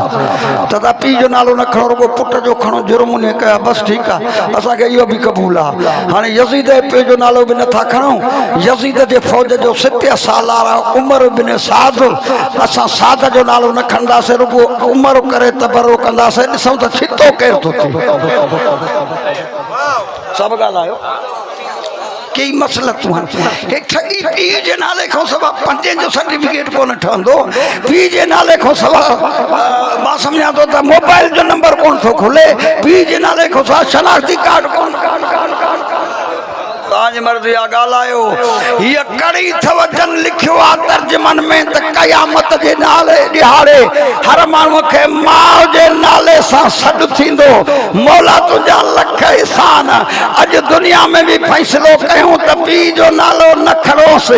Speaker 1: तदा पी जो नालो न खणो रुगो पुट जो खणो जुर्म ने कया बस ठीक आ असा के यो भी कबूल आ हाने यजीद पे जो नालो भी न था खणो यजीद जे फौज जो 70 साल उमर बिन साद असा साद जो नालो न खंदासे रुगो उमर करे तबरो कंदासे ॾिसो त छितो केर तो थी सब गालायो कई मसला तुहन के ठगी पी जे नाले खो सवा पंजे जो सर्टिफिकेट कोन ठंदो पी जे नाले खो सवा मा समझा तो त मोबाइल जो नंबर कोन थो खुले पी जे नाले खो सवा शनाख्ती कार्ड कोन ताज मर्जी आ गालायो ये कड़ी थवजन लिखियो आ तर्जमन में त कयामत जे नाले दिहाड़े हर मानू के मां जे नाले सा सड थिंदो मौला तुजा लख एहसान आज दुनिया में भी फैसलो कयो त पी जो नालो न खड़ोस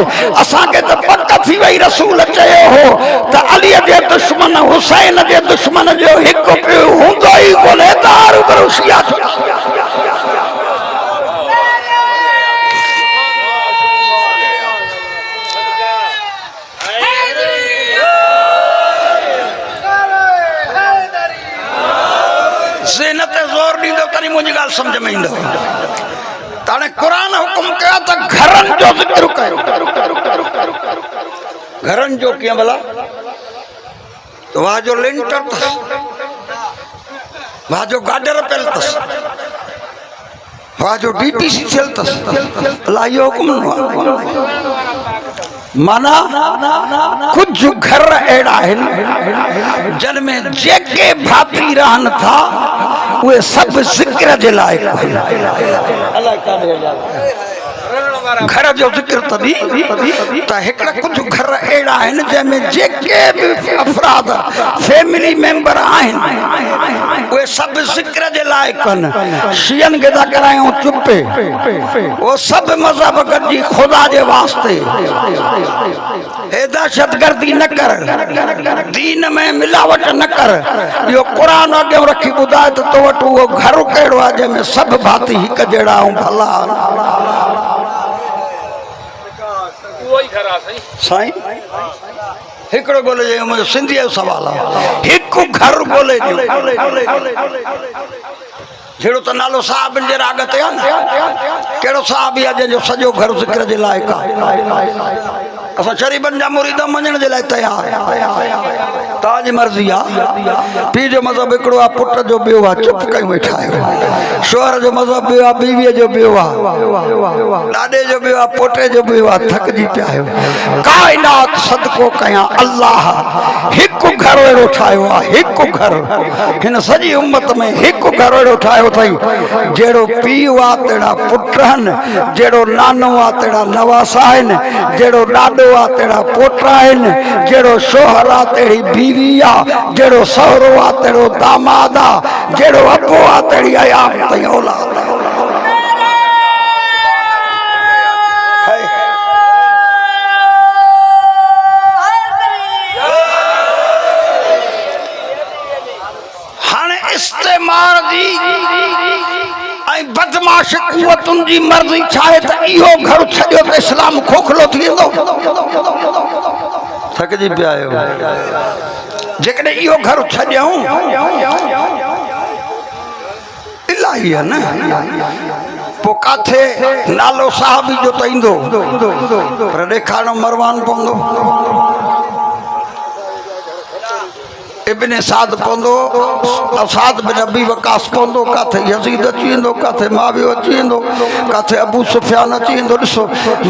Speaker 1: असा के त पक थी वई रसूल चयो हो त अली जे दुश्मन हुसैन जे दुश्मन जो हिक पे हुंदो ही कोने दार बरुसिया जोर दींदो तरी मुझी गाल समझ में इंदो ताने कुरान हुकुम कया त घरन जो जिक्र कयो घरन जो किया भला तो वहां जो लिंटर तस वहां जो गाडर पेल तस वहां जो डीटीसी चल तस अल्लाह यो हुकुम माना कुछ घर एड़ा है जन में जेके भाती रहन था वे सब जिक्र जे लायक अल्लाह का घर जो जिक्र तभी त एकड़ा कुछ घर एड़ा है जंहिंमें जेके भी अफराद फैमिली मेंबर आहिन वे सब जिक्र जे लायक शियन के दा करायो चुपे वो सब मजहब गड्डी खुदा जे वास्ते हे दहशतगर्दी न कर दीन में मिलावट न कर यो कुरान आगे रखी बुधाए तो वट वो घर केड़ो आ जंहिंमें सब भाती हिक जड़ा भला साईं हिकड़ो बोले जे मुझे सिंधी जो सवाल है हिक घर बोले जेड़ो त नालो साहब जे राग ते आ केड़ो साहब या जो सजो घर जिक्र जे लायक असा शरीबन जा मुरीद मञण जे लाइ तैयार ताज मर्जी आ पी जो मजहब एकड़ो आ पुट जो बियो आ चुप कई वेठा आयो शोहर जो मजहब बियो आ बीवी जो बियो आ लाडे जो बियो आ पोटे जो बियो आ थक जी पिया आयो कायनात सदको कया अल्लाह हिक घर एड़ो ठायो आ हिक घर हिन सजी उम्मत में हिक घर एड़ो ठायो थई जेड़ो पीउ आ तेड़ा पुटन जेड़ो नानो आ तेड़ा नवासा आहिन जेड़ो लाडो आ तेड़ा पोटा आहिन जेड़ो शोहर आ तेड़ी बीवी आ जेड़ो सहुरो आ तेड़ो दामाद आ जेड़ो अबो आ तेड़ी आयाम तई औलाद हाने इस्तेमाल दी आई बदमाश कुवतुन जी मर्जी चाहे त इहो घर छडियो त इस्लाम खोखलो थींदो थक जी पिया आयो जेकॾहिं इहो घर छडियूं इलाही है ना पो काथे नालो साहबी जो त ईंदो पर ॾेखारणो मरवान पवंदो इब्ने साद पवंदो असाद बिन अबी वकास पवंदो काथे यजीद अची वेंदो काथे मावियो अची वेंदो काथे अबू सुफियान अची वेंदो ॾिसो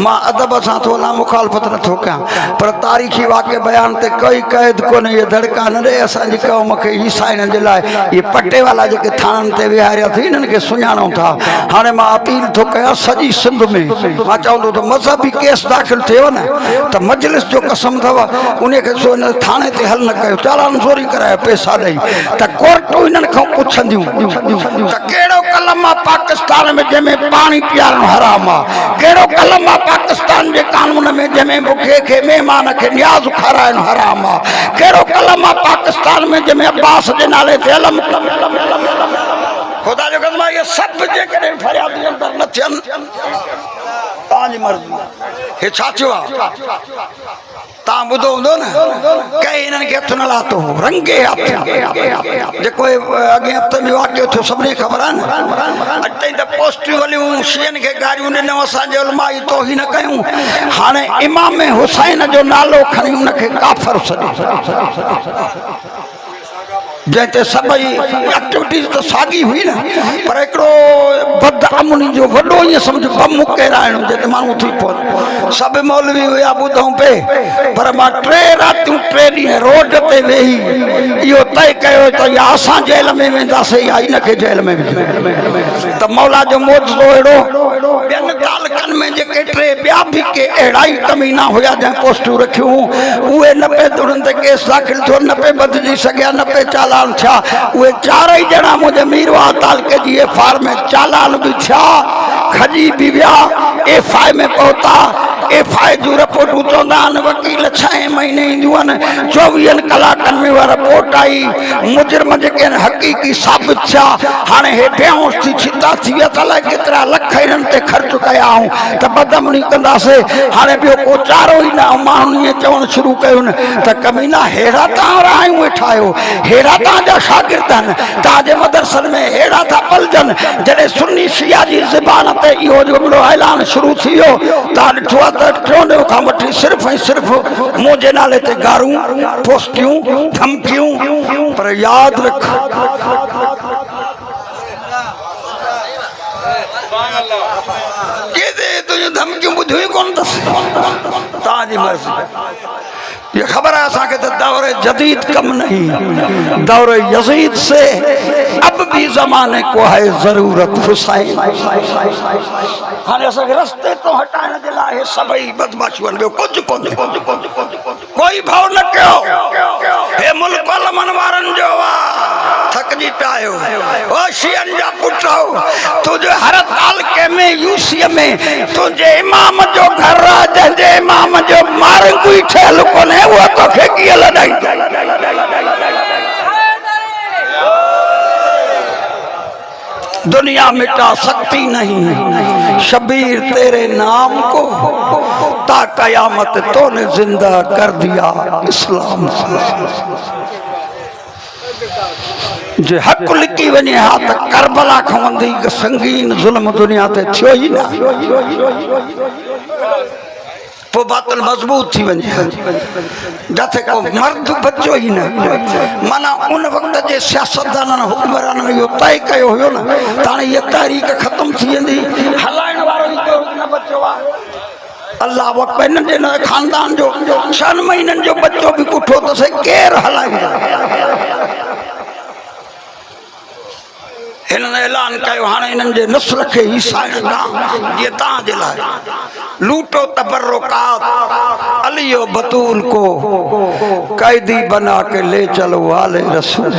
Speaker 1: मां अदब सां थो हलां मुखालफ़त नथो कयां पर तारीख़ी वाक़े बयान ते कोई क़ैद कोन्हे इहे धड़का न ॾे असांजी क़ौम खे ईसा हिननि जे लाइ इहे पटे वाला जेके थाणनि ते विहारिया थी हिननि खे सुञाणूं था हाणे मां अपील थो कयां सॼी सिंध में मां चवंदो त मज़हबी केस दाख़िल थिएव न त मजलिस जो कसम अथव उन खे थाणे ते हल न कयो चालान चोरी कराए पैसा ॾेई त कोर्टूं इन्हनि खां पुछंदियूं त कहिड़ो कलम आहे पाकिस्तान में जंहिंमें पाणी पीआरणु हराम आहे, कहिड़ो कलम आहे पाकिस्तान जे कानून में जंहिंमें बुखे खे महिमान खे न्याज़ खाराइणु हराम आहे, कहिड़ो कलम आहे पाकिस्तान में जंहिंमें अब्बास जे नाले ते अलम खुदा जो कसम आहे इहे सभु जेकॾहिं फरियादी अंदरि न थियनि तव्हांजी मर्ज़ी। हे छा थियो आहे तव्हां ॿुधो हूंदो न कंहिं हिननि खे हथु न लाथो रंगे हथ जेको अॻे हफ़्ते में वाक़ियो थियो सभिनी ख़बर आहे न। अॼु ताईं त पोस्टियूं हलियूं शीअनि खे गारियूं ॾिनऊं असांजे उलमाई तौहीन कयूं, हाणे इमाम हुसैन जो नालो खणी हुनखे काफ़िर सॾियो जैसे सभई एक्टिविटीज तो सागी हुई ना पर एकड़ो बदअमनी जो वडो ये समझ बम केराइणो जते मानू थी पो सब मौलवी हुया बुधऊं पे पर मां 3 रातियूं 3 ॾींहं रोड ते वेही इहो तय कयो त या असां जेल में वेंदासीं या इनखे जेल में त मौला जो मोजो एड़ो ॿियनि तालकनि में जेके 3 ॿिया बि के अहिड़ा ई कमीना हुया जंहिं पोस्टूं रखियूं उहे 90 दुरनि ते केस दाख़िल थियो 90 बदिजी सघिया 90 चालान थिया उहे 4 ई ॼणा मुंहिंजे मीरवा तालके जी एफआर में चालान बि थिया खजी बि विया एफआई में पहुता एफआई जूं रिपोर्टूं चवंदा आहिनि वकील 6 महीने ईंदियूं आहिनि 24 कलाकनि में उहा रिपोर्ट आई मुजरिम जेके आहिनि हक़ीक़ी साबित थिया हाणे हे बेहोश थी छिता थी विया त अलाए केतिरा लख हिननि ते ख़र्च कया आऊं त बदअमनी कंदासीं हाणे ॿियो को चारो ई न माण्हू ईअं चवणु शुरू कयो त कमीना हेड़ा तव्हां आहियूं वेठा आहियो हेड़ा तव्हांजा शागिर्द आहिनि तव्हांजे मदरसनि में हेड़ा था पलजनि जॾहिं सुन्नी शिया जी ज़बान ते इहो जुमिलो ऐलान शुरू थी वियो तव्हां ॾिठो आहे त टियों खां वठी सिर्फ़ु ऐं सिर्फ़ु मुंहिंजे नाले ते गारूं पोस्टियूं धमकियूं पर यादि रख तुंहिंजूं धमकियूं ॿुधियूं ई कोन अथसि तव्हांजी मर्ज़ी। ये खबर है असा के तो दौर जदीद कम नहीं दौर यजीद से अब भी जमाने को है जरूरत हुसैन हाने असा के रस्ते तो हटाने जे लाए सबई बदमाशुन में कुछ कोई भाव न कयो हे मुल्क अलमन वारन जो वा थकजी पायो ओ शियन जा पुटो तुझे हर तालके में यूसी में तुझे इमाम जो घर जे इमाम जो मारंगुई ठेल कोने वो तो खेकी लड़ाई दुनिया मिटा सकती नहीं शबीर तेरे नाम को ता कयामत तूने जिंदा कर दिया इस्लाम जे हक लिखी वने हा त करबला खां वधीक संगीन जुल्म दुनिया ते थियो ही ना वो बातल मजबूत थी वने जाते को मर्द बच्चो ही ना माना उन वक्त जे सियासतदान हुक्मरान यो तय कयो हो ना ताने ये तारीख खत्म थी वेंदी हलाइण वारो ही न बच्चो आ अल्लाह वक्त पेन जे न खानदान जो 6 महीनन जो बच्चो भी कुठो तो से केर हलाइंदा इन्होंने ऐलान किया हाँ इन नस्ल के ईसाइण ये ताजे लाए लूटो तबर्रुकात अलियो बतूल को कैदी बना के ले चलो वाले रसूल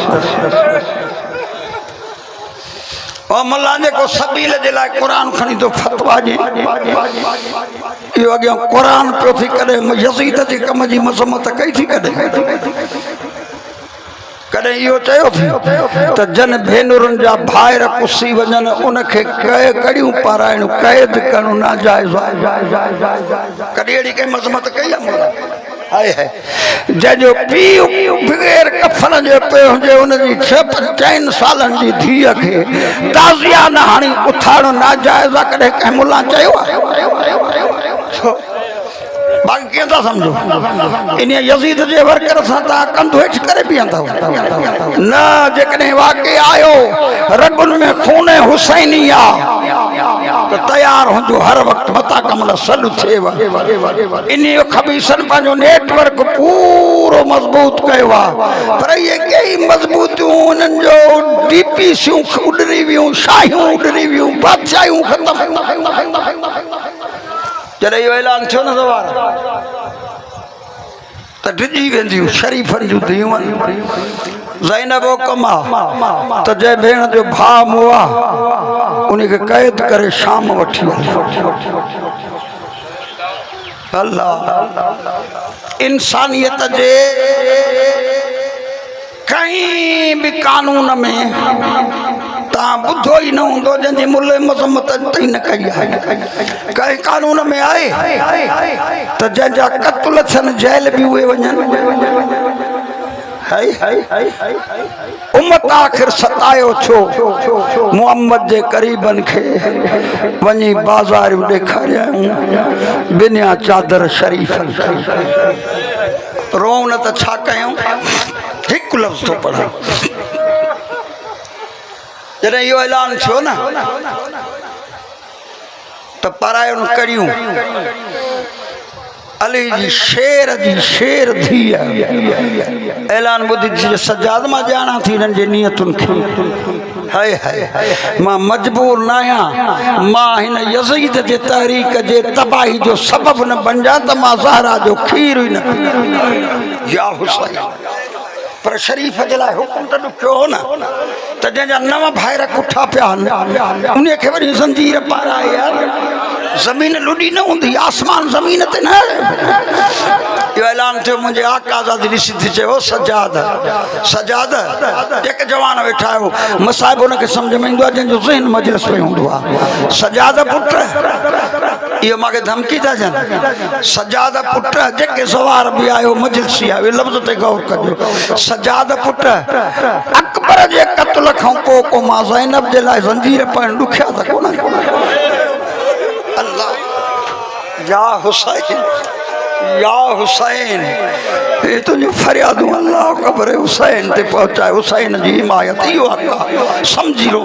Speaker 1: और मल्लाने को सबील जे लाए कुरान खणी तो फतवा जी यो अगे कुरान पे थी करे यजीद जी कम जी मजम्मत कई थी करे कदे यो चयो थी त जन भेनुरन जा भाइर कुसी वजन उनखे कए कड़ियूं पाराइण कैद करणु नाजायज कदे एड़ी के मजम्मत कई हाय है जो पी बगैर कफन जो पे हुजे उन जी 6-5 सालन जी धीअ खे ताज़िया न हाणी उथारण नाजायज कदे कंहिं मुल्ला चयो बाकी क्या था समझो इन्हें यजीद जे वर्कर सां कंधो हेठि करे बीहंदा न जेकॾहिं वाक़ई आयो रगुन में खून हुसैनिया तो तैयार हो हर वक्त मता कमल सॾु थिएव इन खबीसन पंहिंजो नेटवर्क पूरो मजबूत कयो आहे पर ये कई मजबूतियूं उन्हनि जो डीपीसियूं उॾरी वियूं शाहियूं उॾरी वियूं बादशाहियूं ख़तम जॾहिं इहो ऐलान थियो न सवार त डिजी वेंदियूं शरीफ़नि जूं धीअरूं ज़ैनब कमा त जंहिं भेण जो भाउ मुआ उनखे क़ैद करे शाम वठी वियो। अल्लाह इंसानियत जे कहीं भी कानून में तव्हां ॿुधो ई न हूंदो जंहिंजी मुल्ह मज़म्मत ताईं न कई आहे। कंहिं कानून में आहे त जंहिंजा क़त्ल थियनि जेल बि उहे वञनि। उम्मत आख़िर सतायो छो मुहम्मद जे क़रीबन खे वञी बाज़ारियूं ॾेखारियाऊं बिना चादर शरीफ़ रोऊं न त छा कयूं। हिकु लफ़्ज़ थो पढ़ां जॾहिं इहो ऐलान थियो न त परायुनि करियूं अली जी शेर थी ऐलान ॿुधी सजाद मां ॼाणा थी हिननि जे नियतुनि खे। हाय हाय मां मजबूर न आहियां मां हिन यज़ीद जे तहरीक जे तबाही जो सबब न बणिजां त मां ज़हरा जो खीर ई न या हुसैन पर शरीफ़ जे लाइ हुकुम त ॾुखियो हो न त जंहिंजा 9 भाइर कुठा पिया उन खे वरी ज़ंजीर पाराए यार। ज़मीन लुॾी न हूंदी आसमान ज़मीन ते न इहो ऐलान थियो। मुंहिंजे आका आज़ादी ॾिसी थी चयो सजाद जेके जवान वेठा आहियो मसाइब हुनखे सम्झ में ईंदो आहे जंहिंजो ज़हन मजलिस में हूंदो आहे। सजाद पुट इहो मूंखे धमकी था ॾियनि। सजाद पुट जेके सवार बि आयो मजलिसी आयो लफ़्ज़ ते गौर कजो। सजाद पुट अकबर जे क़त्ल खां पोइ को मां ज़ैनब जे लाइ ज़ंजीर पाइण ॾुखिया त कोन। अल्लाह या हुसैन ये तुझे फरियादूं अल्लाह कब्र हुसैन ते पहुंचाए। हुसैन जी हिमायत इहो समझी लो।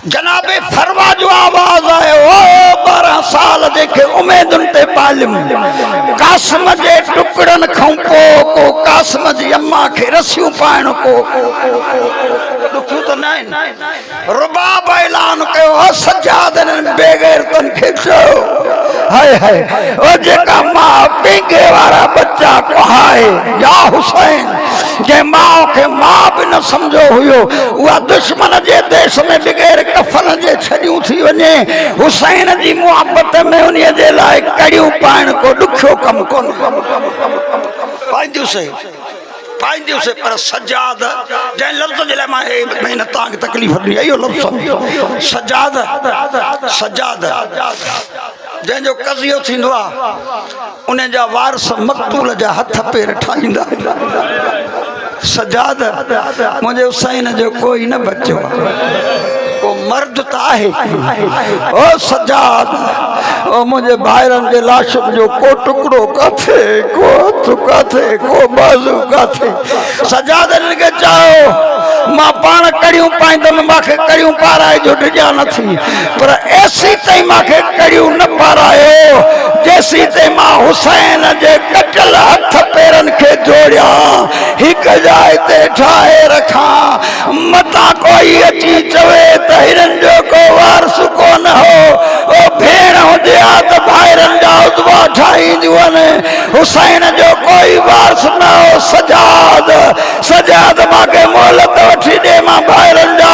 Speaker 1: जनाबे फरवा जो आवाज आयो ओ 12 साल जेके उम्मीदुनि ते पालिम कासिम जे टुकड़नि खां पोइ को कासिम जी अम्मा खे रसियूं पाइण को ॾुखियो त न आहिनि। रुबाब ऐलान कयो सजादनि बेग़ैरतनि खे चयो हाय हाय ओ जेका मां पींगे वारा बच्चा कहाए या हुसैन जे माउ खे मां बि न सम्झो हुयो उहा दुश्मन जे देश में बग़ैर कफन जे छॾियूं थी वञे। हुसैन जी मुहबत में उन जे लाइ कड़ियूं पाइण को ॾुखियो कमु कोन पाईंदियूंसीं पर सजाद जंहिं लफ़्ज़ जे लाइ मां महिनत तव्हांखे तकलीफ़ ॾिनी आहे इहो लफ़्ज़ सजाद जंहिंजो कज़ियो थींदो आहे उन जा वारस मक़तूल जा हथ पेर ठाहींदा। सजाद मुंहिंजे हुसैन जो कोई न बचियो को मर्द त आहे ओ सजाद ओ मुंहिंजे भाइरनि जे लाशुनि जो को टुकड़ो काथे को हथ काथे को बाज़ू काथे। सजाद खे चयो मां पाण कड़ियूं पाईंदुमि मूंखे कड़ियूं पाराए जो डिॼा नथी पर एसी ताईं मूंखे कड़ियूं न पारायो जेसी ताईं मां हुसैन जे कटियल हथ पेरनि खे जोड़िया हिक जाइ ते ठाहे रखां मतां कोई अची चवे त हिननि जो को वारस कोन हो ओ भेण हुजे हा त भाइरनि जा उज़वा ठाहींदियूं आहिनि। हुसैन जो कोई वारस न हो। सजाद मूंखे मोहलत वठी ॾे मां भाइरनि जा